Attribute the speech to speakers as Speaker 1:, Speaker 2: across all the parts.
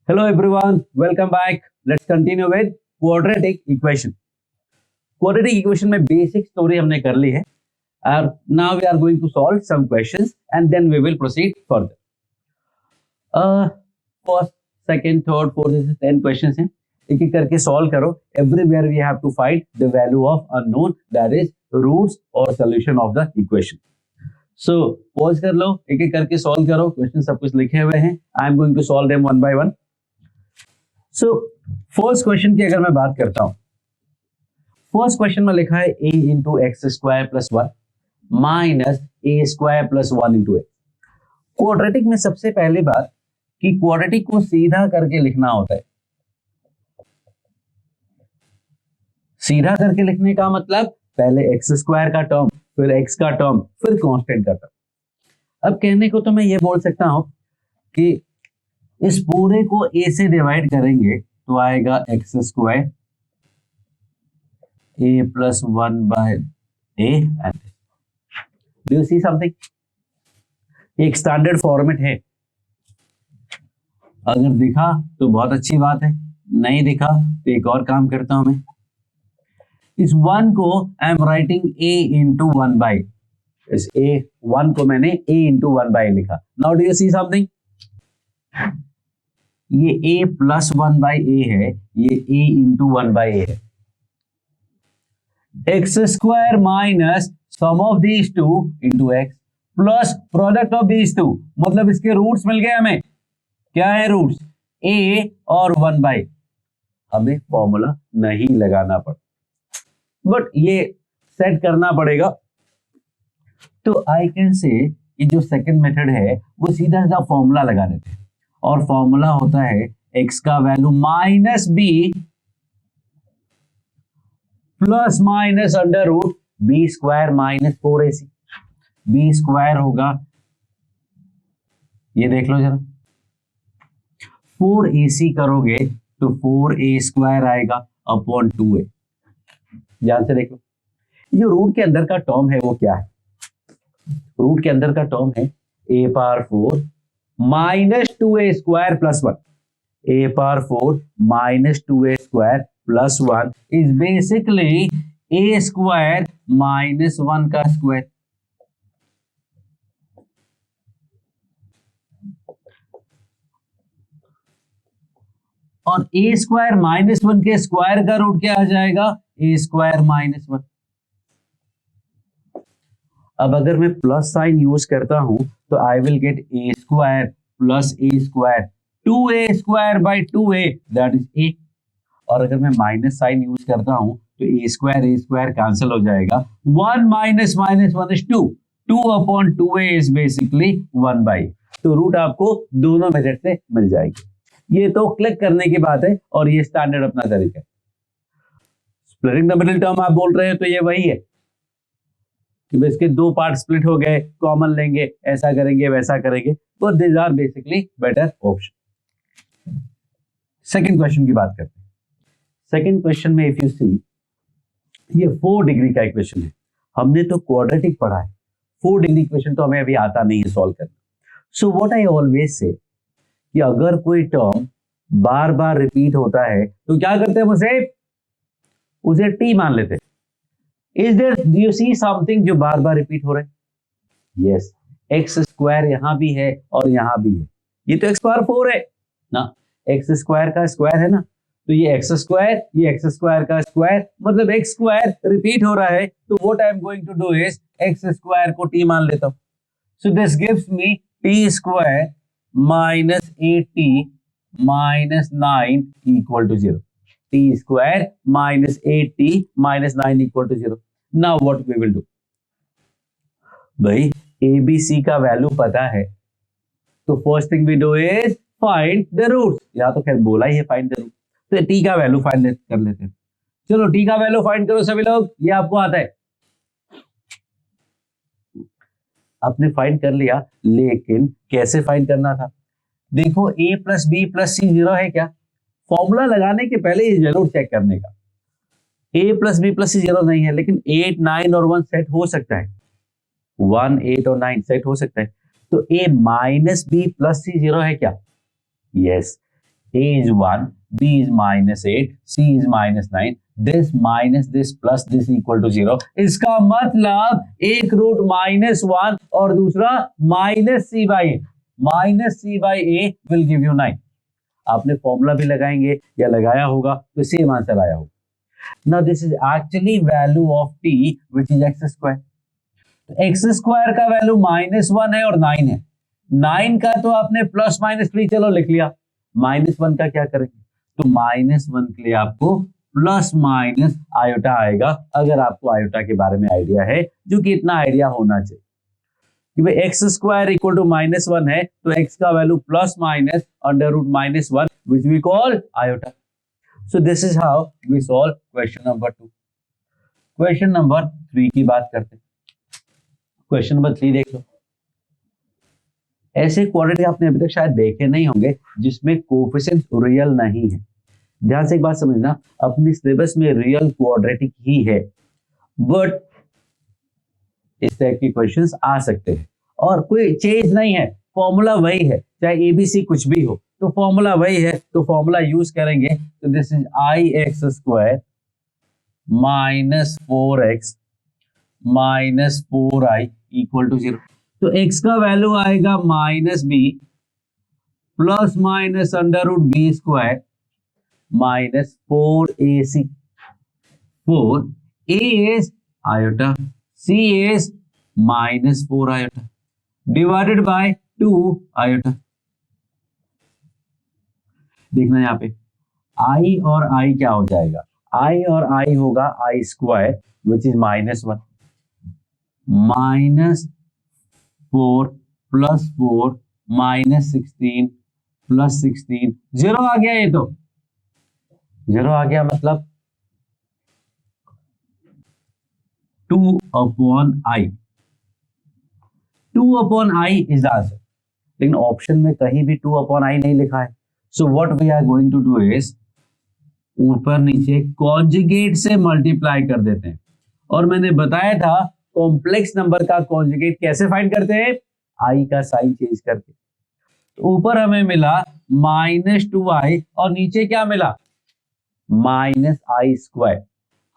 Speaker 1: Hello everyone, welcome back. Let's continue with quadratic equation. Quadratic equation में basic story हमने कर ली है. Now we are going to solve some questions and then we will proceed further. First, second, third, fourth, 10 questions हैं. एक एक करके solve करो. Everywhere we have to find the value of unknown, that is roots or solution of the equation. So pause कर लो, एक एक करके solve करो. Questions सब कुछ लिखे हुए हैं. I am going to solve them one by one. So first question की अगर मैं बात करता हूं, फर्स्ट क्वेश्चन में लिखा है a into x square plus one minus A square plus one into x. Quadratic में सबसे पहली बात कि क्वाड्रेटिक को सीधा करके लिखना होता है. सीधा करके लिखने का मतलब पहले एक्स स्क्वायर का टर्म, फिर एक्स का टर्म, फिर कांस्टेंट का टर्म. अब कहने को तो मैं ये बोल सकता हूं कि इस पूरे को a से डिवाइड करेंगे तो आएगा x square a plus one by A and do you see something. एक स्टैंडर्ड फॉर्मेट है. अगर दिखा तो बहुत अच्छी बात है, नहीं दिखा तो एक और काम करता हूं मैं. इस वन को I am writing a into one by, इस a वन को मैंने a इंटू वन बाई लिखा. Now do you see something. ये a प्लस वन बाई ए है, ये a इंटू वन बाई ए है. X square minus sum of these two into x plus product of these two, मतलब इसके roots मिल गए हमें. क्या है रूट्स? a और वन बाई. हमें फॉर्मूला नहीं लगाना पड़ा, बट ये सेट करना पड़ेगा. तो आई कैन से ये जो सेकंड मेथड है वो सीधा सीधा फॉर्मूला लगा देते हैं, और फॉर्मूला होता है x का value minus B plus minus under root B square minus 4ac. B square होगा, ये देख लो जरा, 4ac करोगे तो 4a स्क्वायर आएगा अपॉन 2a. ध्यान से देख लो, ये रूट के अंदर का टर्म है वो क्या है. रूट के अंदर का टर्म है a power 4 minus 2a square plus one. a power 4 minus 2a square plus one is basically a square minus one का स्क्वायर. और a स्क्वायर माइनस वन के स्क्वायर का रूट क्या आ जाएगा? a square minus one. अब अगर मैं plus sign use करता हूं तो I will get a square plus a square 2a square by 2a that is a. और अगर मैं माइनस साइन यूज करता हूं तो a स्क्वायर कैंसिल हो जाएगा. 1 minus minus 1 is 2. 2 upon 2a is basically 1 by. तो रूट आपको दोनों मेथड से मिल जाएगी. ये तो क्लिक करने की बात है और ये स्टैंडर्ड अपना तरीका है. स्प्लिटिंग द मिडिल टर्म आप बोल रहे हैं तो ये वही है कि इसके दो पार्ट स्प्लिट हो गए, कॉमन लेंगे, ऐसा करेंगे वैसा करेंगे. तो this are basically better option. Second question की बात करते हैं. सेकंड क्वेश्चन में इफ यू सी, ये 4 डिग्री का इक्वेशन है. हमने तो क्वाड्रेटिक पढ़ा है, 4 डिग्री इक्वेशन तो हमें अभी आता नहीं है सॉल्व करना. सो व्हाट आई ऑलवेज से कि अगर कोई टर्म बार बार रिपीट होता है तो क्या करते हैं, उसे टी मान लेते हैं. Is there, do you see something जो बार बार रिपीट हो रहा है? Yes, एक्स स्क्वायर यहां भी है और यहां भी है. ये तो एक्स पावर 4 है ना, एक्स स्क्वायर का स्क्वायर है ना, तो ये एक्स स्क्वायर, ये एक्स स्क्वायर का स्क्वायर, मतलब एक्स स्क्वायर रिपीट हो रहा है. तो what I am going to do is x square को टी मान लेता हूं. So this gives me t square minus 8t minus 9 equal to 0. t square minus 8t minus 9 equal to 0. Now what we will do? भाई ABC का value पता है तो first thing we do is find the roots. या तो खैर बोला ही है फाइंड द रूट, तो t का वैल्यू फाइंड कर लेते हैं. चलो t का वैल्यू फाइंड करो सभी लोग, ये आपको आता है. आपने फाइंड कर लिया, लेकिन कैसे फाइंड करना था? देखो a प्लस बी प्लस सी 0 है क्या? फॉर्मूला लगाने के पहले ये जरूर चेक करने का. a प्लस बी प्लस सी 0 नहीं है, लेकिन 8, 9 और 1 सेट हो सकता है. 1, 8 और 9 सेट हो सकता है. तो a माइनस बी प्लस सी 0 है क्या? Yes. A is 1, B is -8, C is -9, this minus this plus this equal to 0। इसका मतलब एक रूट -1 और दूसरा -c/a। -c/a will give you 9। आपने फॉर्मूला भी लगाएंगे या लगाया होगा तो सेम आंसर आया होगा। Now this is actually value of t which is x square। X square का वैल्यू -1 है और 9 है। 9 का तो आपने +-3 चलो लिख लिया, -1 का क्या करेंगे? तो -1 के लिए आपको प्लस माइनस आयोटा आएगा, अगर आपको आयोटा के बारे में आइडिया है, जो कि इतना आइडिया होना चाहिए कि भाई एक्स स्क्वायर इक्वल टू -1 है तो एक्स का value +-√-1 which we call iota. So this is how we solve question number 2। Question number 3 की बात करते हैं। क्वेश्चन नंबर 3 देख लो। ऐसे क्वाड्रेटिक आपने अभी तक शायद देखे नहीं होंगे जिसमें कोएफिशिएंट रियल नहीं है। ध्यान से एक बात समझना, अपने सिलेबस में रियल क्वाड्रेटिक ही है, बट इस टाइप के क्वेश्चंस आ सकते हैं और कोई चेंज नहीं है, फॉर्मूला वही है, चाहे एबीसी कुछ भी हो तो फॉर्मूला वही है, तो फॉर्मूला यूज करेंगे। तो this is IX square -4x -4i equal to 0। तो x का वैल्यू आएगा -b ±√b square -4ac। 4 a is iota, c is -4 iota divided by 2 iota। देखना यहाँ पे i और i क्या हो जाएगा, i और i होगा i स्क्वायर विच इज -1 -4 + 4 -16 + 16 0 आ गया, ये तो 0 आ गया, मतलब 2/i। 2/i is the answer, लेकिन ऑप्शन में कहीं भी 2/i नहीं लिखा है। So what we are going to do is ऊपर नीचे कॉन्जुगेट से मल्टीप्लाई कर देते हैं, और मैंने बताया था कॉम्प्लेक्स नंबर का कॉन्जुगेट कैसे फाइंड करते हैं, i का साइन चेंज करके। तो ऊपर हमें मिला -2i और नीचे क्या मिला, -i स्क्वायर।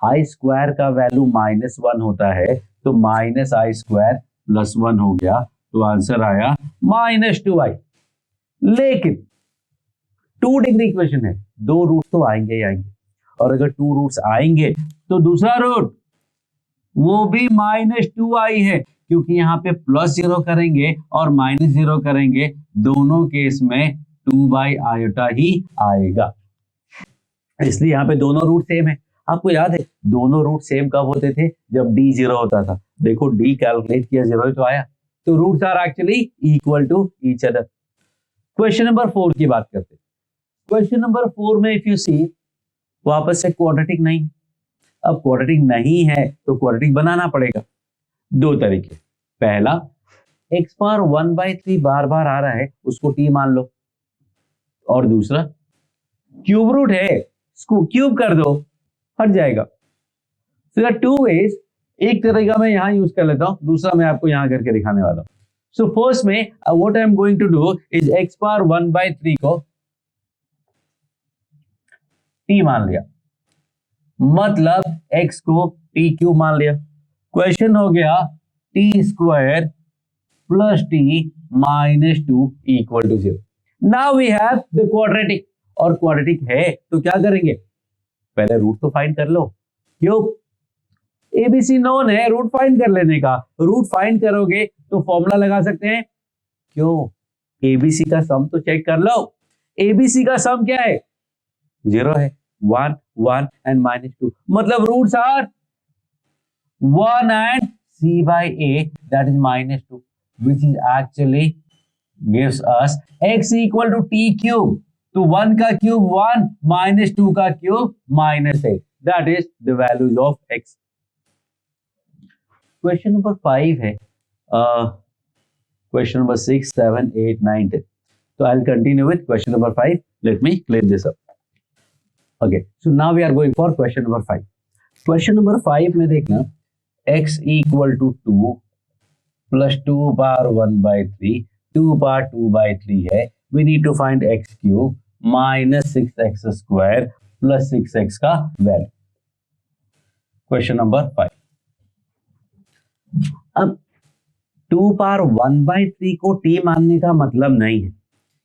Speaker 1: i स्क्वायर का वैल्यू -1 होता है, तो -i स्क्वायर + 1 हो गया, तो आंसर आया -2i। लेकिन 2 डिग्री इक्वेशन है, 2 रूट तो आएंगे ही आएंगे, और अगर 2 रूट्स आएंगे तो दूसरा रूट वो भी -2i है, क्योंकि यहाँ पे +0 करेंगे और -0 करेंगे, दोनों केस में 2/i ही आएगा, इसलिए यहाँ पे दोनों रूट सेम है। आपको याद है दोनों रूट सेम कब होते थे, जब d 0 होता था। देखो d कैलकुलेट किया 0 ही तो आया, तो roots are actually equal to each other. Question number 4 की बात करते हैं। क्वेश्चन नंबर 4 में इफ यू सी वापस से क्वाड्रेटिक नहीं, अब क्वाड्रेटिक नहीं है तो क्वाड्रेटिक बनाना पड़ेगा। 2 तरीके, पहला x पावर 1/3 बार बार आ रहा है उसको t मान लो, और दूसरा क्यूब रूट है इसको क्यूब कर दो, हट जाएगा। So 2 ways, एक तरीका मैं यहां यूज कर लेता हूं, दूसरा मैं आपको यहां करके दिखाने वाला हूं। सो फर्स्ट में what I am going to do is x power 1/3 को t मान लिया, मतलब x को t क्यूब मान लिया। क्वेश्चन हो गया t स्क्वायर + t -2 equal to 0। Now we have the quadratic, और क्वाड्रेटिक है तो क्या करेंगे, पहले रूट तो फाइंड कर लो। क्यों, एबीसी नोन है, रूट फाइंड कर लेने का। रूट फाइंड करोगे तो फॉर्मूला लगा सकते हैं, क्यों, एबीसी का सम तो चेक कर लो। एबीसी का सम क्या है, 0 है, 1 1 एंड -2, मतलब roots are 1 and c/a that is -2, which is actually gives us x equal to t cube। तो 1 का क्यूब 1, -2 का cube -8, that is the values of x। Question number 5 है, क्वेश्चन नंबर 6 7 8 9 10। तो I will continue with question number 5। Let me clear this up. Okay, so now we are going for question number 5। Question number 5 में देखना x equal to 2 + 2 power 1/3, 2 power 2/3 है, we need to find x cube, minus 6x² plus 6x का value. Question number 5। अब 2 power 1/3 को t मानने का मतलब नहीं है,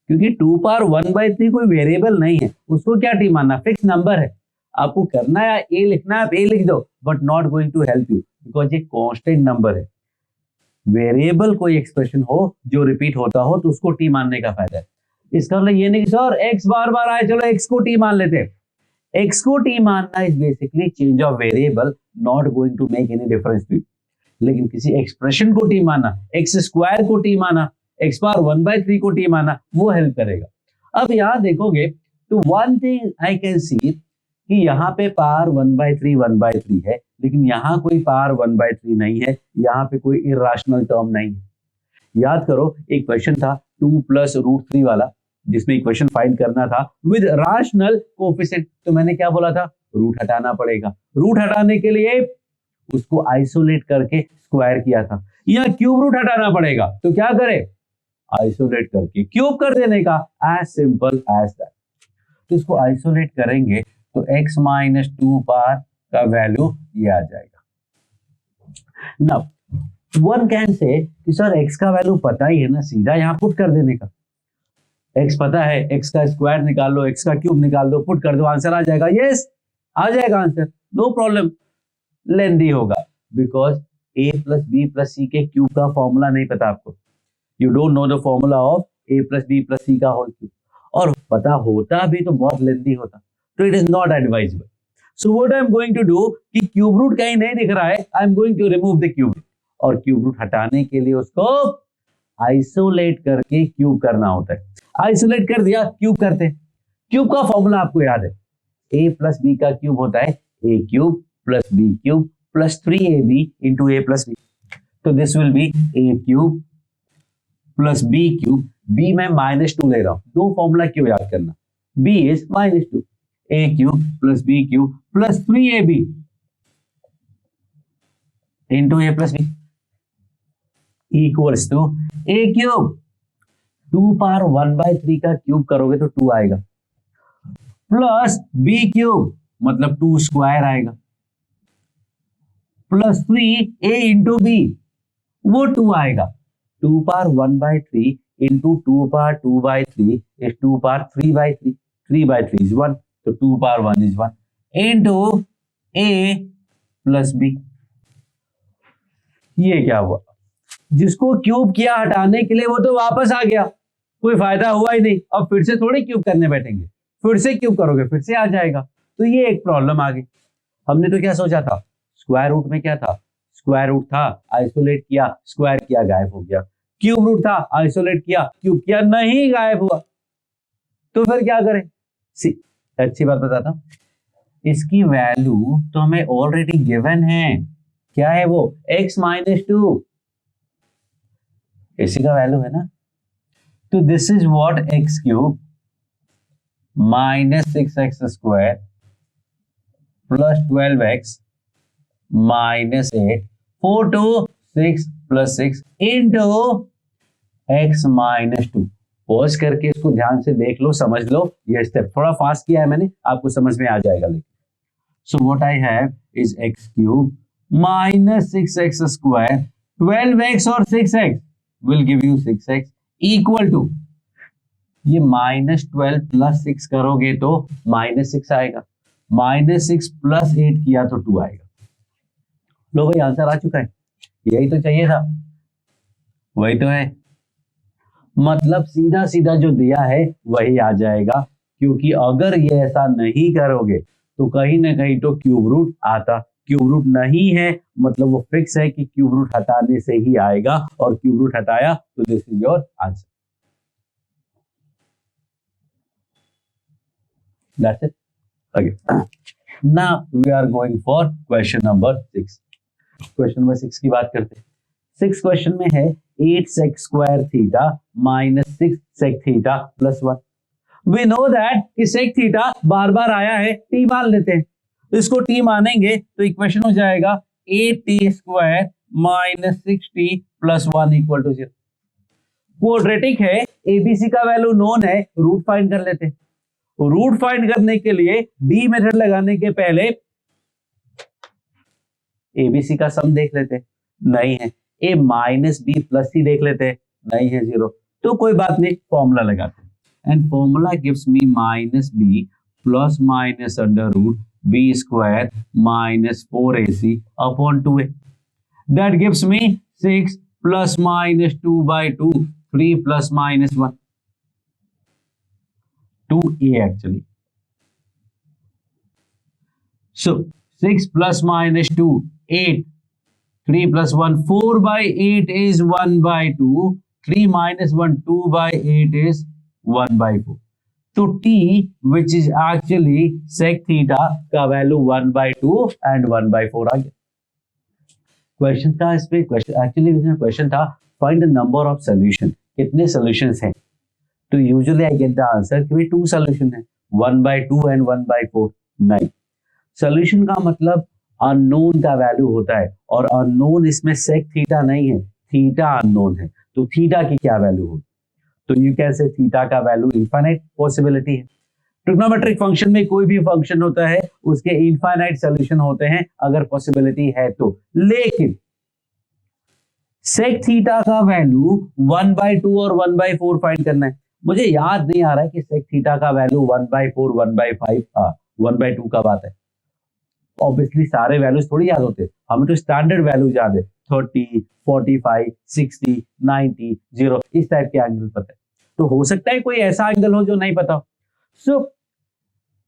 Speaker 1: क्योंकि 2 पावर 1/3 कोई वेरिएबल नहीं है, उसको क्या t मानना, फिक्स नंबर है। आपको करना है a लिखना है, आप a लिख दो, but not going to help you because ये कांस्टेंट नंबर है। वेरिएबल कोई एक्सप्रेशन हो जो रिपीट होता हो तो उसको t मानने का फायदा है। इसका मतलब ये नहीं कि सर x बार बार आए, चलो x को t मान लेते हैं। x को t मानना is basically change of variable, not going to make any difference to you. लेकिन किसी एक्सप्रेशन को t माना, x² को t माना, x पावर 1/3 को t माना, वो हेल्प करेगा। अब यहां देखोगे तो one thing I can see कि यहाँ पे पावर 1/3 है, लेकिन यहाँ कोई पावर 1/3 नहीं है, यहाँ पे कोई इर्राशनल टर्म नहीं है। याद करो एक क्वेश्चन था 2 + √3 वाला, जिसमें इक्वेशन फाइंड करना था विद राशनल कोएफिशिएंट। तो मैंने क्या बोला था, रूट हटाना पड़ेगा। रूट हटाने के लिए उसको आइसोलेट करके स्क्वायर किया था। यहाँ क्यूब रूट हटाना पड़ेगा, तो क्या करें, आइसोलेट करके क्यूब कर देने का, एज सिंपल एज दैट। तो इसको आइसोलेट करेंगे तो x - 2 पावर का वैल्यू ये आ जाएगा। नाउ वन कैन से कि सर x का वैल्यू पता ही है ना, सीधा यहाँ पुट कर देने का। x पता है, x का स्क्वायर निकाल लो, x का क्यूब निकाल दो, पुट कर दो, आंसर आ जाएगा। यस, आ जाएगा आंसर, नो प्रॉब्लम। लेंदी होगा बिकॉज a + b + c के क्यूब का फॉर्मूला नहीं पता आपको। You don't know the formula of a + b + c का होल क्यूब, और पता होता भी तो बहुत लेंदी होता, तो it is not advisable. So what I am going to do कि क्यूब रूट कहीं नहीं दिख रहा है, I am going to remove the cube root, और क्यूब रूट हटाने के लिए उसको आइसोलेट करके क्यूब करना होता है। आइसोलेट कर दिया, क्यूब करते। क्यूब का फॉर्मूला आपको याद है, a + b का क्यूब होता है a³ + b³ + 3ab into a + b। तो this will be a³ + b³, b में -2 ले रहा हूं, दो फॉर्मूला क्यों याद करना, b is -2, a³ + b³ + 3ab into a + b equals to a³। 2 power 1/3 का क्यूब करोगे तो 2 आएगा, प्लस b³ मतलब 2 स्क्वायर आएगा, प्लस 3a into b वो 2 आएगा। 2 power 1/3 into 2 power 2/3 is 2 power 3/3, 3/3 is 1, तो 2 power 1 is 1 into a + b। ये क्या हुआ, जिसको क्यूब किया हटाने के लिए वो तो वापस आ गया, कोई फायदा हुआ ही नहीं। अब फिर से थोड़ी क्यूब करने बैठेंगे, फिर से क्यूब करोगे फिर से आ जाएगा, तो ये एक प्रॉब्लम आ गई। हमने तो क्या सोचा था, स्क्वायर रूट में क्या था, स्क्वायर रूट था, आइसोलेट किया, स्क्वायर किया, गायब हो गया। क्यूब रूट था, आइसोलेट किया, क्यूब किया, नहीं गायब हुआ, तो फिर क्या करें। अच्छी बात बताता हूं, इसकी वैल्यू तो हमें ऑलरेडी गिवन है, क्या है वो, x - 2, इसी का वैल्यू है ना। तो this is what x³ - 6x² + 12x - 8 4 to 6 + 6 into x - 2। Pause करके इसको ध्यान से देख लो, समझ लो, ये स्टेप थोड़ा फास्ट किया है मैंने, आपको समझ में आ जाएगा। लेकिन सो what I have is x³ - 6x², 12x और 6x will give you 6x equal to, ये -12 + 6 करोगे तो -6 आएगा, -6 + 8 किया तो 2 आएगा। लो भाई आंसर आ चुका है, यही तो चाहिए था, वही तो है। मतलब सीधा सीधा जो दिया है वही आ जाएगा, क्योंकि अगर ये ऐसा नहीं करोगे तो कहीं ना कहीं तो क्यूब रूट आता, क्यूब रूट नहीं है मतलब वो फिक्स है कि क्यूब रूट हटाने से ही आएगा, और क्यूब रूट हटाया तो this is your answer. That's it. Okay. Now we are going for question number 6. Question number 6 की बात करते हैं। 6 क्वेश्चन में है 8 sec square theta minus 6 sec theta plus 1। We know that कि sec theta बार बार आया है, t मान लेते हैं, इसको t मानेंगे तो इक्वेशन हो जाएगा 8t² minus 6t plus 1 equal to 0। Quadratic है, abc का वैल्यू नोन है, रूट फाइंड कर लेते हैं। रूट फाइंड करने के लिए डी मेथड लगाने के पहले एबीसी का सम देख लेते, नहीं है। ए माइनस बी प्लस सी देख लेते, नहीं है, 0। तो कोई बात नहीं, फॉर्मूला लगाते हैं and formula gives me minus B plus minus under root B square minus 4ac upon 2a। That gives me 6 plus minus 2/2 3 plus minus 1 2a actually. So 6 plus minus 2 8 3 plus 1 4/8 is 1/2 3 minus 1 2/8 is 1/4। तो t which is actually sec theta का value 1/2 and 1/4 आ गया। Question था इसमें, question actually इसमें question था find the number of solution, कितने solutions हैं। तो usually I get the answer कि 2 सॉल्यूशन है, 1/2 एंड 1/4। नहीं, सॉल्यूशन का मतलब अननोन का वैल्यू होता है और अननोन इसमें सेक थीटा नहीं है, थीटा अननोन है। तो थीटा की क्या वैल्यू होगी, तो यू कैन से थीटा का वैल्यू इनफाइनाइट पॉसिबिलिटी है। ट्रिग्नोमेट्रिक फंक्शन में कोई भी फंक्शन होता है उसके इनफाइनाइट सॉल्यूशन होते हैं अगर पॉसिबिलिटी है तो। लेकिन सेक थीटा का वैल्यू 1/2 और 1/4 फाइंड करना है। मुझे याद नहीं आ रहा है कि सेक थीटा का वैल्यू 1/4 1/5 1/2 का बात है। ऑब्वियसली सारे वैल्यूज थोड़ी याद होते, हमें तो स्टैंडर्ड वैल्यू याद है, 30 45 60 90 0 इस टाइप के एंगल पता है। तो हो सकता है कोई ऐसा एंगल हो जो नहीं पता हो। सो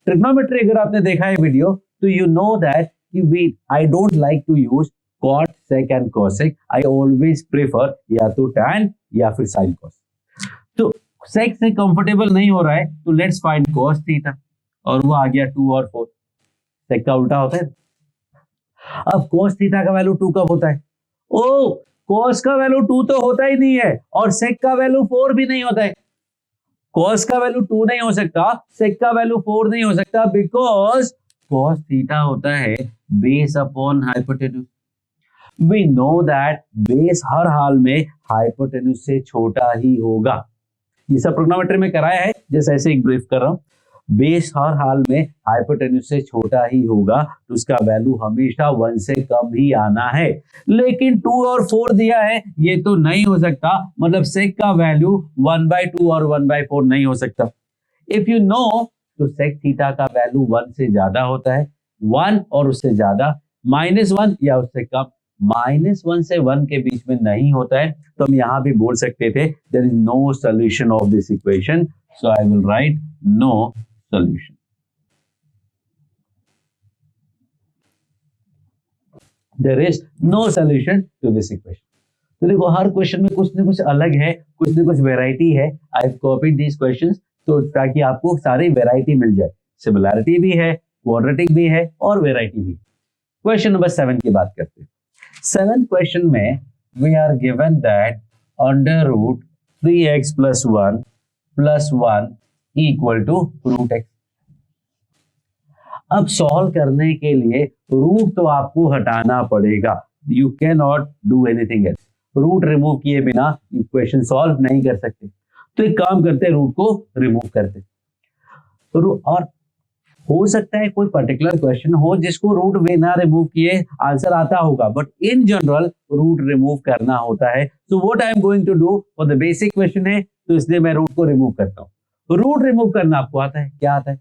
Speaker 1: ट्रिग्नोमेट्री अगर आपने देखा है वीडियो तो यू नो दैट कि I don't like to use cot sec and cosec, I always prefer या तो टैन या फिर साइन कॉस। तो सेक से कंफर्टेबल नहीं हो रहा है तो लेट्स फाइंड कॉस थीटा, और वो आ गया 2 और 4। सेक का उल्टा होता है। अब cos थीटा का वैल्यू 2 कब होता है, ओ cos का वैल्यू 2 तो होता ही नहीं है और sec का वैल्यू 4 भी नहीं होता है। cos का वैल्यू 2 नहीं हो सकता, sec का वैल्यू 4 नहीं हो सकता, बिकॉज cos थीटा होता है base upon hypotenuse. We know that base हर हाल में हाइपोटेन्यूज से छोटा ही होगा। ये सब ट्रिग्नोमेट्री में कराया है, जैसे ऐसे एक ब्रीफ कर रहा हूं। बेस हर हाल में हाइपोटेन्यूज से छोटा ही होगा तो उसका वैल्यू हमेशा 1 से कम ही आना है। लेकिन 2 और 4 दिया है, ये तो नहीं हो सकता, मतलब सेक का वैल्यू 1/2 और 1/4 नहीं हो सकता। इफ यू नो तो सेक थीटा का वैल्यू 1 से ज्यादा होता है, 1 और उससे ज्यादा, -1 या उससे कम, -1 से 1 के बीच में नहीं होता है। तो हम यहां भी बोल सकते थे there is no solution of this equation, so I will write no solution. There is no solution to this equation. तो देखो हर क्वेश्चन में कुछ न कुछ अलग है, कुछ न कुछ वेराइटी है। I have copied these questions तो ताकि आपको सारी वेराइटी मिल जाए, सिमिलैरिटी भी है, क्वाड्रेटिक भी है और वेराइटी भी। क्वेश्चन नंबर 7 की बात करते हैं। 7th क्वेश्चन में we are given that under root 3x + 1 + 1 equal to root x. अब सॉल्व करने के लिए रूट तो आपको हटाना पड़ेगा, you can not do anything else. Root remove किए बिना इक्वेशन सॉल्व नहीं कर सकते। तो एक काम करते हैं, रूट को रिमूव करते। और हो सकता है कोई पर्टिकुलर क्वेश्चन हो जिसको रूट बिना रिमूव किए आंसर आता होगा, but in general root remove करना होता है। So what I am going to do for the basic question है, तो इसलिए मैं रूट को रिमूव करता हूं। रूट रिमूव करना आपको आता है, क्या आता है?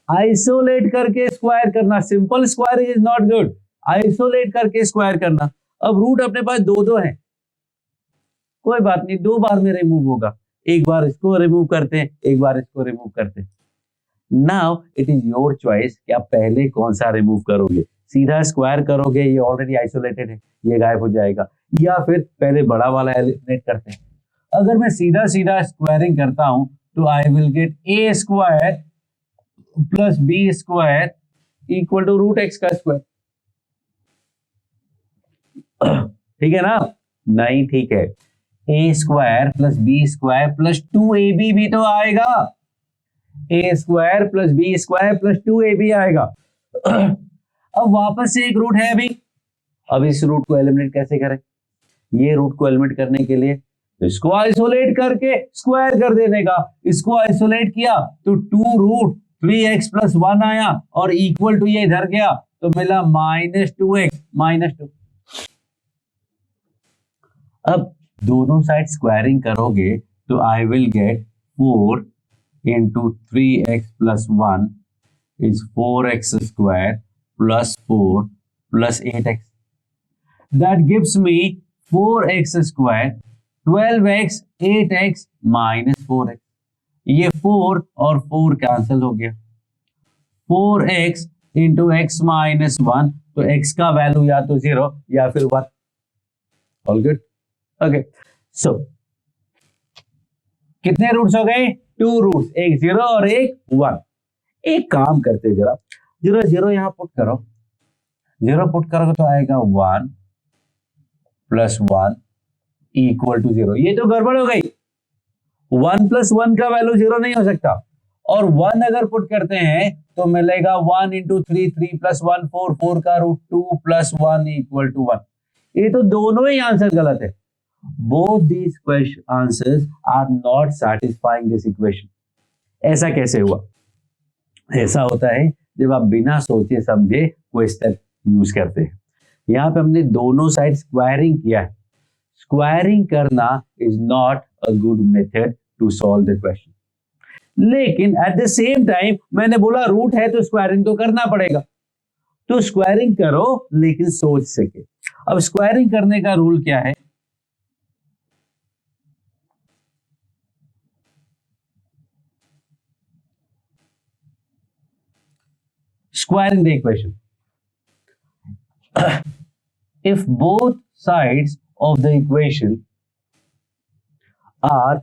Speaker 1: आइसोलेट करके स्क्वायर करना। Simple square is not good, isolate करके स्क्वायर करना। अब रूट अपने पास 2 है, कोई बात नहीं, 2 बार में रिमूव होगा। एक बार इसको रिमूव करते हैं, एक बार इसको रिमूव करते हैं। Now it is your choice कि आप पहले कौन सा रिमूव करोगे। सीधा स्क्वायर करोगे, ये ऑलरेडी आइसोलेटेड है, ये गायब हो जाएगा, या फिर पहले बड़ा वाला एलिमिनेट करते हैं। अगर मैं सीधा सीधा स्क्वायरिंग करता हूं तो I will get a square plus b square equal to root x का स्क्वायर। ठीक है ना? नहीं, ठीक है, a square plus b square plus 2ab भी तो आएगा। a square plus b square plus 2ab आएगा। अब वापस से एक रूट है अभी। अब इस रूट को एलिमिनेट कैसे करें? ये रूट को एलिमिनेट करने के लिए इसको आइसोलेट करके स्क्वायर कर देने का। इसको आइसोलेट किया तो 2√3x+1 आया और इक्वल टू ये इधर गया तो मिला -2x -2। अब दोनों साइड स्क्वायरिंग करोगे तो I will gate 4 into 3x+1 is 4x square plus 4 plus 8x. That gives me 4x square 12x 8x minus 4x. ये 4 और 4 कैंसिल हो गया। 4x into x minus 1 तो x का वैल्यू या तो 0 या फिर 1। All good. ओके सो कितने रूट्स हो गए? 2 रूट्स, एक 0 और एक 1। एक काम करते जरा 0 यहां पुट करो। 0 पुट करोगे तो आएगा 1 + 1 इक्वल टू 0। ये तो गड़बड़ हो गई। 1 + 1 का वैल्यू 0 नहीं हो सकता। और 1 अगर पुट करते हैं तो मिलेगा 1 × 3 3 + 1 4 4 का रूट 2 + 1 इक्वल टू 1। ये तो दोनों ही आंसर गलत है। Both these answers are not satisfying this equation. ऐसा कैसे हुआ? ऐसा होता है जब आप बिना सोचे समझे कोई स्टेप यूज करते हैं। यहां पे हमने दोनों साइड स्क्वायरिंग किया है। स्क्वायरिंग करना is not a good method to solve the question. लेकिन एट द सेम टाइम मैंने बोला रूट है तो स्क्वायरिंग तो करना पड़ेगा। तो स्क्वायरिंग करो लेकिन सोच सके। अब स्क्वायरिंग करने का रूल क्या है? Squaring the equation. If both sides of the equation are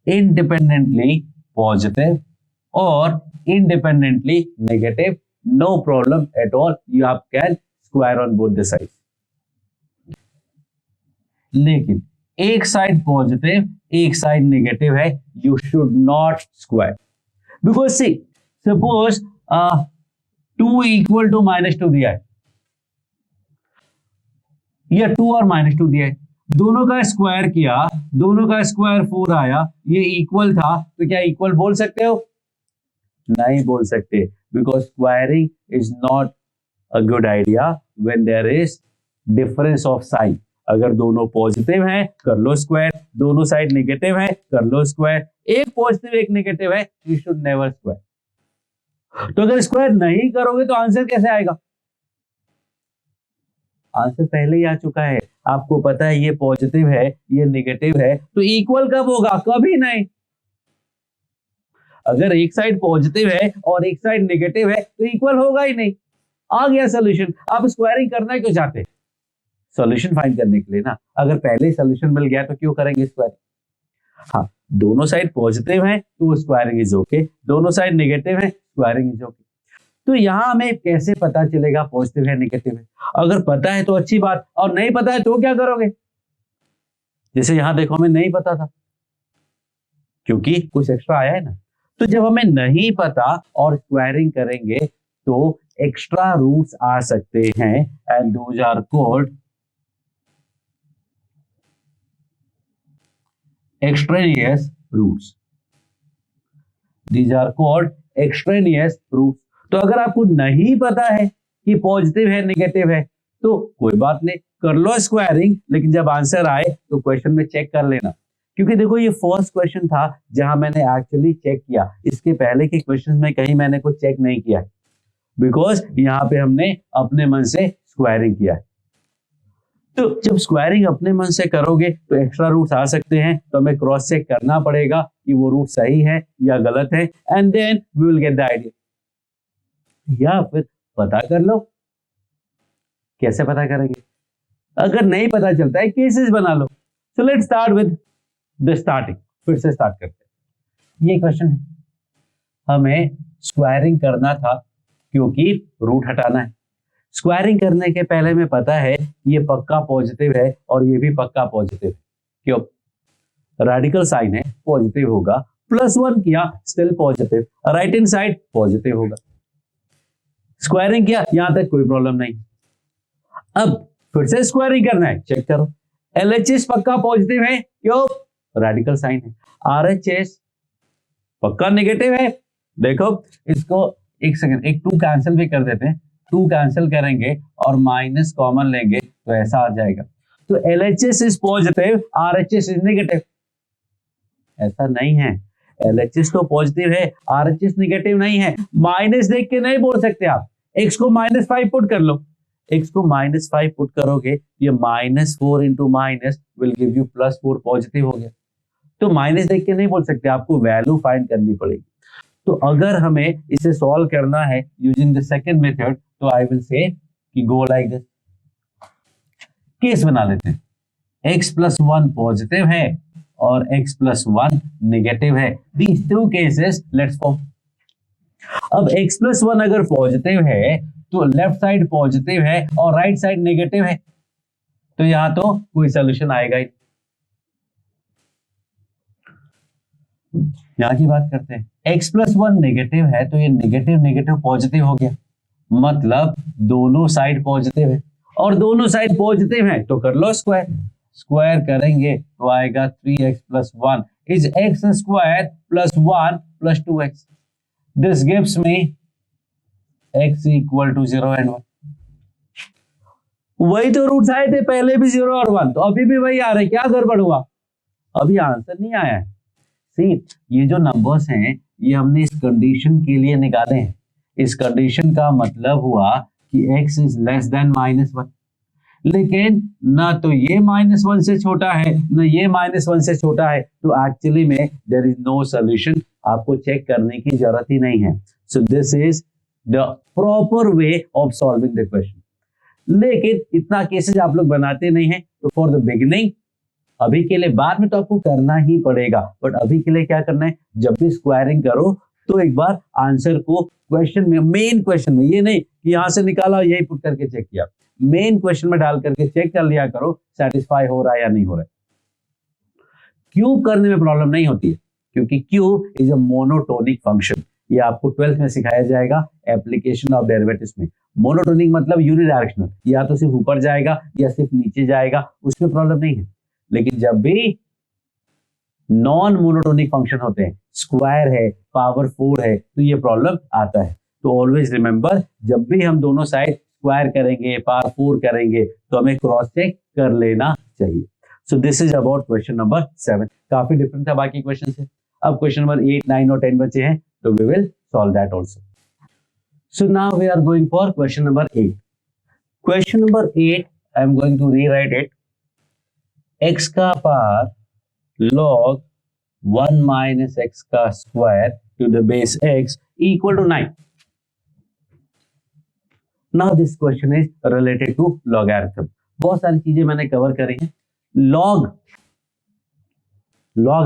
Speaker 1: independently positive or independently negative, no problem at all. You can square on both the sides. लेकिन एक साइड पॉजिटिव एक साइड नेगेटिव है, you should not square. Because see, suppose 2 equal to -2 दिया है या 2 और -2 दिया है, दोनों का स्क्वायर किया, दोनों का स्क्वायर 4 आया, ये इक्वल था तो क्या इक्वल बोल सकते हो? नहीं बोल सकते, because squaring is not a good idea when there is difference of sign. अगर दोनों पॉजिटिव हैं कर लो स्क्वायर, दोनों साइड नेगेटिव है कर लो स्क्वायर। एक पॉजिटिव एक नेगेटिव है, यू शुड नेवर स्क्वायर। तो अगर स्क्वायर नहीं करोगे तो आंसर कैसे आएगा? आंसर पहले ही आ चुका है, आपको पता है ये पॉजिटिव है ये नेगेटिव है, तो इक्वल कब होगा? कभी नहीं। अगर एक साइड पॉजिटिव है और एक साइड नेगेटिव है तो इक्वल होगा ही नहीं। आ गया सॉल्यूशन। आप स्क्वायरिंग करना क्यों चाहते हैं? सॉल्यूशन फाइंड करने के लिए ना। अगर पहले सॉल्यूशन मिल गया तो क्यों करेंगे स्क्वायरिंग? हाँ, दोनों साइड पॉजिटिव है तो स्क्वायरिंग इज ओके, दोनों साइड नेगेटिव है स्क्वायरिंग इज ओके। तो यहां हमें कैसे पता चलेगा पॉजिटिव है नेगेटिव है? अगर पता है तो अच्छी बात, और नहीं पता है तो क्या करोगे? जैसे यहां देखो हमें नहीं पता था क्योंकि कुछ एक्स्ट्रा आया है ना। तो जब हमें नहीं पता और स्क्वायरिंग करेंगे तो एक्स्ट्रा रूट्स आ सकते हैं, and those are called extraneous roots. These are called extraneous roots. तो अगर आपको नहीं पता है कि पॉजिटिव है नेगेटिव है तो कोई बात नहीं, कर लो स्क्वायरिंग, लेकिन जब आंसर आए तो क्वेश्चन में चेक कर लेना। क्योंकि देखो ये फर्स्ट क्वेश्चन था जहां मैंने एक्चुअली चेक किया, इसके पहले के क्वेश्चन में कहीं मैंने कुछ चेक नहीं किया है, बिकॉज यहां पे हमने अपने मन से स्क्वायरिंग किया है। तो जब स्क्वायरिंग अपने मन से करोगे तो एक्स्ट्रा रूट्स आ सकते हैं, तो हमें क्रॉस चेक करना पड़ेगा कि वो रूट सही है या गलत है, and then we will get the idea. या फिर पता कर लो। कैसे पता करेंगे? अगर नहीं पता चलता है केसेस बना लो। So let's start with the starting. फिर से स्टार्ट करते हैं। ये क्वेश्चन है, हमें स्क्वायरिंग करना था क्योंकि रूट हटाना है। स्क्वायरिंग करने के पहले में पता है ये पक्का पॉजिटिव है और ये भी पक्का पॉजिटिव है। क्यों? रेडिकल साइन है, पॉजिटिव होगा। +1 किया still positive, right hand side positive होगा। स्क्वायरिंग किया, यहां तक कोई प्रॉब्लम नहीं। अब फिर से स्क्वायरिंग करना है, चेक करो। LHS पक्का पॉजिटिव है, क्यों? रेडिकल साइन है। RHS पक्का नेगेटिव है। देखो इसको एक सेकंड, एक 2 कैंसिल भी कर देते हैं, 2 कैंसिल करेंगे और माइनस कॉमन लेंगे तो ऐसा आ जाएगा। तो LHS is positive, RHS is negative. ऐसा नहीं है, LHS तो पॉजिटिव है, RHS नेगेटिव नहीं है। माइनस देख के नहीं बोल सकते आप। x को -5 पुट कर लो, x को -5 पुट करोगे, ये -4 into minus will give you +4, positive हो गया। तो माइनस देख के नहीं बोल सकते, आपको वैल्यू फाइंड करनी पड़ेगी। तो अगर हमें इसे सॉल्व करना है यूजिंग द सेकंड मेथड, तो आई विल से कि गो लाइक दिस। केस बना लेते हैं, x + 1 पॉजिटिव है और x + 1 नेगेटिव है। These two cases let's form. अब x + 1 अगर पॉजिटिव है तो लेफ्ट साइड पॉजिटिव है और राइट साइड नेगेटिव है, तो यहां तो कोई सोल्यूशन आएगा ही। यहां की बात करते हैं, x + 1 नेगेटिव है तो ये नेगेटिव नेगेटिव पॉजिटिव हो गया, मतलब दोनों साइड पॉजिटिव है, और दोनों साइड पॉजिटिव है तो कर लो स्क्वायर। स्क्वायर करेंगे तो आएगा 3x + 1 is x² + 1 + 2x। This gives me x = 0 and 1। वही तो रूट्स आए थे पहले भी, 0 और 1, तो अभी भी वही आ रहे, क्या गड़बड़ हुआ? अभी आंसर नहीं आया है। सी, ये जो नंबर्स हैं ये हमने इस कंडीशन के लिए निकाले हैं। इस कंडीशन का मतलब हुआ कि x इज लेस देन -1, लेकिन ना तो ये -1 से छोटा है ना ये -1 से छोटा है, तो एक्चुअली में देयर इज नो सॉल्यूशन। आपको चेक करने की जरूरत ही नहीं है। सो this is the proper way of solving the question. लेकिन इतना केसेस आप लोग बनाते नहीं हैं, तो फॉर द बिगिनिंग, अभी के लिए, बाद में तो आपको करना ही पड़ेगा, बट अभी के लिए क्या करना है, जब भी स्क्वायरिंग करो तो एक बार आंसर को क्वेश्चन में, मेन क्वेश्चन में, ये नहीं कि यहां से निकाला यही पुट करके चेक किया, मेन क्वेश्चन में डाल करके चेक कर लिया करो सेटिस्फाई हो रहा है या नहीं हो रहा है। क्यूब करने में प्रॉब्लम नहीं होती है, क्योंकि cube is a monotonic function. ये आपको 12th में सिखाया जाएगा एप्लीकेशन ऑफ डेरिवेटिव्स में। मोनोटोनिक मतलब यूनिडायरेक्शनल, या तो सिर्फ ऊपर जाएगा या सिर्फ नीचे जाएगा, उसमें प्रॉब्लम नहीं है। लेकिन जब भी नॉन मोनोटोनिक फंक्शन होते हैं, स्क्वायर है, पावर 4 है, तो ये प्रॉब्लम आता है। तो ऑलवेज रिमेंबर, जब भी हम दोनों साइड स्क्वायर करेंगे, पावर 4 करेंगे, तो हमें क्रॉस चेक कर लेना चाहिए। सो this is about question number 7। काफी डिफरेंट था बाकी क्वेश्चन से। अब क्वेश्चन नंबर 8, 9 और 10 बचे हैं, तो we will solve that also. So now we are going for question number 8। Question number 8, I am going to rewrite it. x का पावर log 1 - x का square to the base x equal to 9. Now this question is related to logarithm. बहुत सारी चीजें मैंने cover करी हैं। log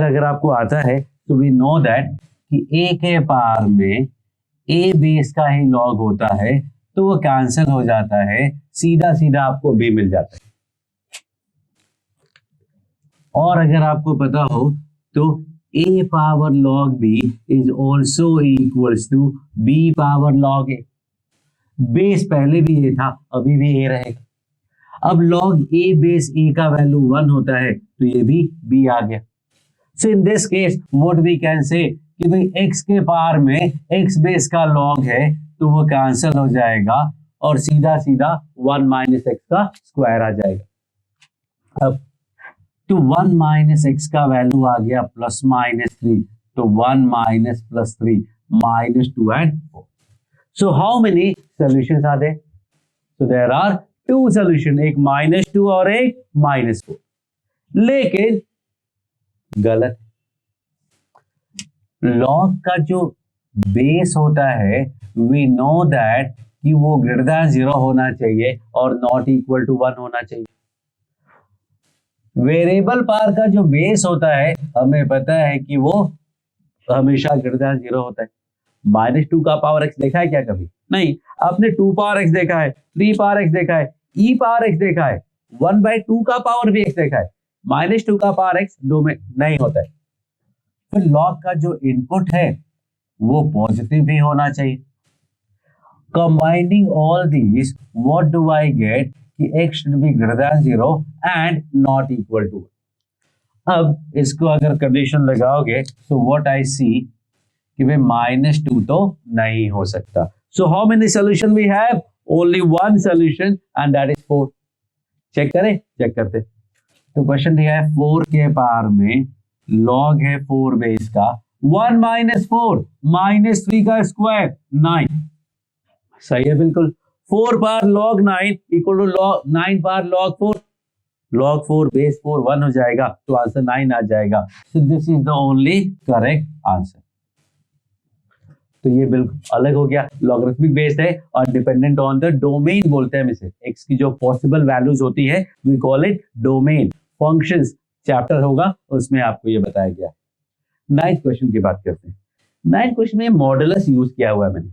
Speaker 1: अगर आपको आता है तो we know that कि a के पावर में a बेस का ही log होता है, तो वो कैंसिल हो जाता है, सीधा सीधा आपको b मिल जाता है। और अगर आपको पता हो तो a power log b is also equals to b power log a। Base पहले भी a था, अभी भी a रहेगा। अब log a बेस a का वैल्यू 1 होता है, तो ये भी b आ गया। So in this case what we can say कि भाई x के पावर में x बेस का log है, तो वो कैंसिल हो जाएगा और सीधा सीधा 1 - x का स्क्वायर आ जाएगा। अब तो 1 - x का वैल्यू आ गया +-3, तो 1 - +3 -2 and 4. So how many solutions are there? So there are 2 solution, एक -2 और एक -4। लेकिन गलत, log का जो बेस होता है we know that कि वो ग्रेटर देन 0 होना चाहिए और नॉट इक्वल टू 1 होना चाहिए। वेरिएबल पावर का जो बेस होता है हमें पता है कि वो हमेशा ग्रेटर देन 0 होता है। -2 का पावर x देखा है क्या कभी? नहीं। आपने 2 पावर x देखा है, 3 पावर x देखा है, e पावर x देखा है, 1/2 का पावर भी x देखा है, -2 का पावर x 2 में नहीं होता है। फिर log का जो इनपुट है वो पॉजिटिव भी होना चाहिए। Combining all these, what do I get? कि x should be greater than 0 and not equal to 1. अब इसको अगर कंडीशन लगाओगे तो व्हाट आई सी कि भाई -2 तो नहीं हो सकता. So how many solution we have? Only one solution and that is 4. Check करें, चेक करते. तो क्वेश्चन दिया है 4 के पावर में लॉग है 4 बेस का 1 - 4 -3 का स्क्वायर 9. सही है बिल्कुल. 4 power log 9 equal to log 9 power log 4. log 4 base 4 1 हो जाएगा तो आंसर 9 आ जाएगा. So this is the only correct answer. तो ये बिल्कुल अलग हो गया. लॉगरिथमिक बेस्ड है और डिपेंडेंट ऑन द डोमेन बोलते हैं हम इसे. एक्स की जो पॉसिबल वैल्यूज होती है we call it domain. Functions chapter होगा उसमें आपको ये बताया गया. 9th क्वेश्चन की बात करते हैं. 9th क्वेश्चन में मॉडुलस यूज किया हुआ है मैंने.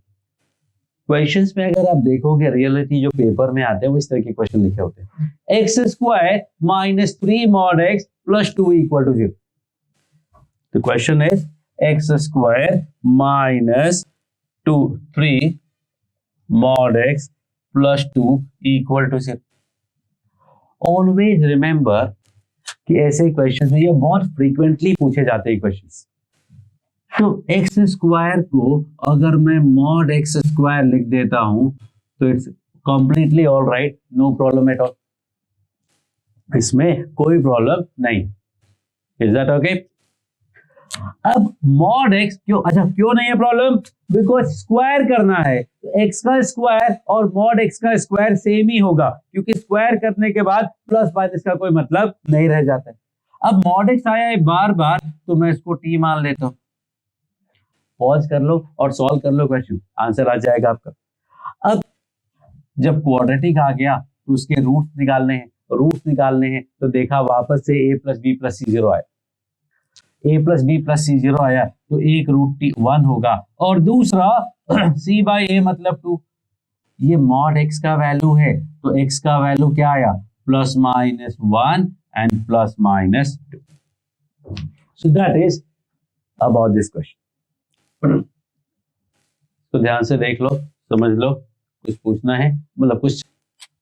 Speaker 1: क्वेश्चंस में अगर आप देखोगे रियलिटी जो पेपर में आते हैं वो इस तरह के क्वेश्चन लिखे होते हैं. X square -3 mod x + 2 = 0. The question is x square -3 mod x + 2 = 0. Always remember कि ऐसे क्वेश्चंस में ये बहुत फ्रीक्वेंटली पूछे जाते हैं क्वेश्चंस. तो एक्स स्क्वायर को अगर मैं mod x स्क्वायर लिख देता हूं तो it's completely all right, no problem at all. इसमें कोई प्रॉब्लम नहीं. Is that okay? अब mod x क्यों नहीं है प्रॉब्लम? बिकॉज स्क्वायर करना है. तो x का स्क्वायर और mod x का स्क्वायर सेम ही होगा क्योंकि स्क्वायर करने के बाद प्लस माइनस का कोई मतलब नहीं रह जाता है. अब mod x आया है बार बार तो मैं इसको t मान लेता हूं. पॉज कर लो और सॉल्व कर लो क्वेश्चन, आंसर आ जाएगा आपका. अब जब क्वाड्रेटिक आ गया तो उसके रूट्स निकालने हैं. रूट्स निकालने हैं तो देखा वापस से a + b + c0 आया. a + b + c0 आया तो एक रूट 1 होगा और दूसरा c/a मतलब 2. ये mod x का वैल्यू है तो x का वैल्यू क्या आया? +-1 and +-2. So that is about this question. तो ध्यान से देख लो, समझ लो. कुछ पूछना है मतलब कुछ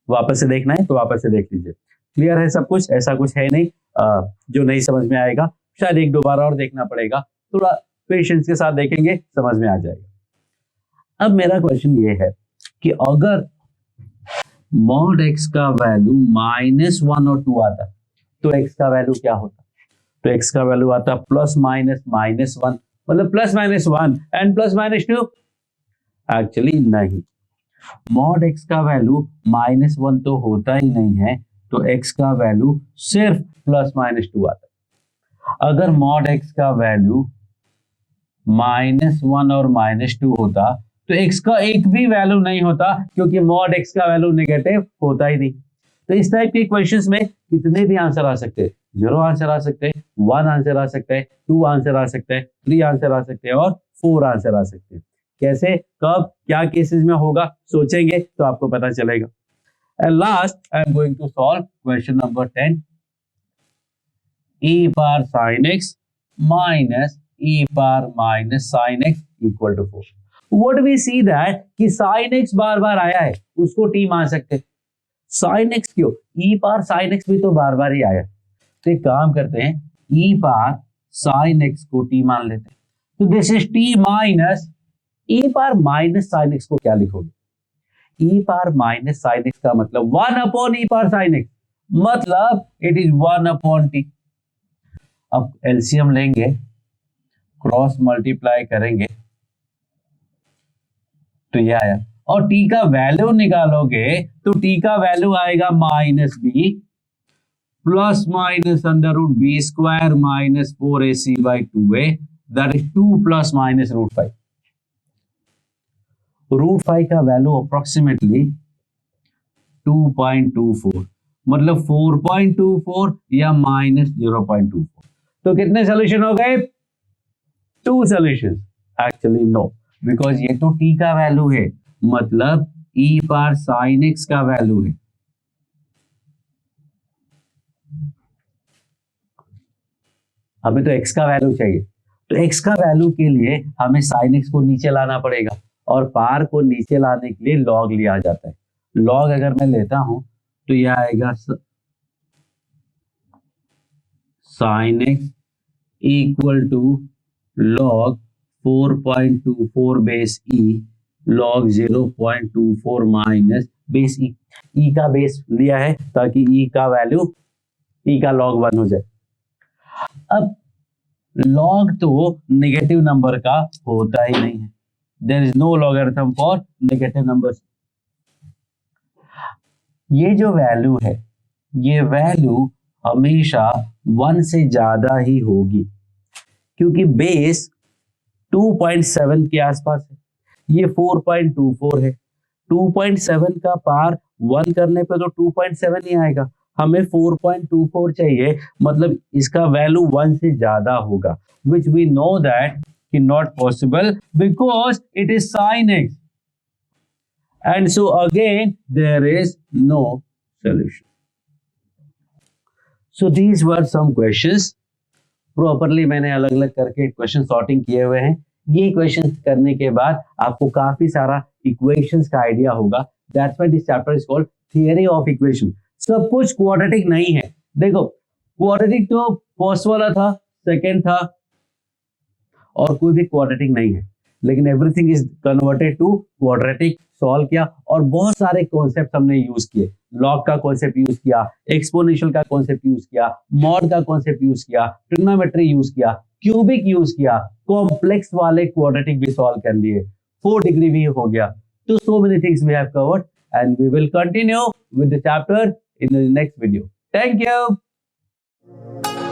Speaker 1: वापस से देखना है तो वापस से देख लीजिए. क्लियर है सब कुछ? ऐसा कुछ है नहीं जो नहीं समझ में आएगा. शायद एक दो बार और देखना पड़ेगा. थोड़ा पेशेंस के साथ देखेंगे समझ में आ जाएगा. अब मेरा क्वेश्चन ये है कि अगर mod x का वैल्यू -1 और 2 आता तो x का वैल्यू क्या होता? तो x का वैल्यू आता +-1 मतलब +-1 एंड +-2. एक्चुअली नहीं. mod x का वैल्यू -1 तो होता ही नहीं है तो x का वैल्यू सिर्फ +-2 आता है. अगर mod x का वैल्यू -1 और -2 होता तो x का एक भी वैल्यू नहीं होता क्योंकि mod x का वैल्यू नेगेटिव होता ही नहीं. तो इस टाइप के क्वेश्चंस में कितने भी आंसर आ सकते हैं. 0 आंसर आ सकते हैं, 1 आंसर आ सकता है, 2 आंसर आ सकता है, 3 आंसर आ सकते हैं और 4 आंसर आ सकते हैं. कैसे, कब, क्या केसेस में होगा सोचेंगे तो आपको पता चलेगा. And last I am going to solve question number 10. e power sin x minus e power minus sin x equal to 4. What we see that कि sin x बार बार आया है उसको t मान सकते हैं. sin x क्यों? e पावर sin x भी तो बार बार ही आया. तो एक काम करते हैं e पावर sin x को t मान लेते हैं. तो this is t minus e power minus sin x को क्या लिखोगे? e power minus sin x का मतलब 1/e पावर sin x मतलब इट इज 1/t. अब एलसीएम लेंगे, क्रॉस मल्टीप्लाई करेंगे तो ये आया और t का वैल्यू निकालोगे तो t का वैल्यू आएगा -b ±√b² -4ac/2a that is 2 ± √5. √5 का वैल्यू अप्रोक्सीमेटली 2.24 मतलब 4.24 या -0.24. तो कितने सोल्यूशन हो गए? 2 सोल्यूशन. एक्चुअली नो, बिकॉज ये तो t का वैल्यू है मतलब e पावर sin x का वैल्यू है. हमें तो x का वैल्यू चाहिए तो x का वैल्यू के लिए हमें sin x को नीचे लाना पड़ेगा और पावर को नीचे लाने के लिए log लिया जाता है. log अगर मैं लेता हूं तो यह आएगा sin x equal to log 4.24 base e log 0.24 minus base e। e का बेस लिया है ताकि e का वैल्यू e का log 1 हो जाए। अब log तो नेगेटिव नंबर का होता ही नहीं है, there is no logarithm for negative numbers. ये जो वैल्यू है ये वैल्यू हमेशा 1 से ज्यादा ही होगी क्योंकि बेस 2.7 के आसपास है, ये 4.24 है। 2.7 का पार 1 करने पे तो 2.7 ही आएगा, हमें 4.24 चाहिए, मतलब इसका वैल्यू 1 से ज्यादा होगा, which we know that कि not possible because it is sin x, and so again there is no solution. So these were some questions. Properly मैंने अलग अलग करके क्वेश्चन सॉर्टिंग किए हुए हैं। ये क्वेश्चन करने के बाद आपको काफी सारा इक्वेशंस का आइडिया होगा। That's why this chapter is called theory of equation. सब कुछ क्वाड्रेटिक नहीं है। देखो क्वाड्रेटिक तो फर्स्ट वाला था, सेकंड था, और कोई भी क्वाड्रेटिक नहीं है, लेकिन everything is converted to quadratic. Solve किया और बहुत सारे कॉन्सेप्ट हमने यूज किए। लॉग का कॉन्सेप्ट यूज किया, एक्सपोनेंशियल का कॉन्सेप्ट यूज किया, मॉड का कॉन्सेप्ट यूज किया, ट्रिग्नोमेट्री यूज किया, क्यूबिक यूज किया, कॉम्प्लेक्स वाले क्वाड्रेटिक भी सॉल्व कर लिए, 4 डिग्री भी हो गया। तो so many things we have covered and we will continue with the chapter in the next video. Thank you.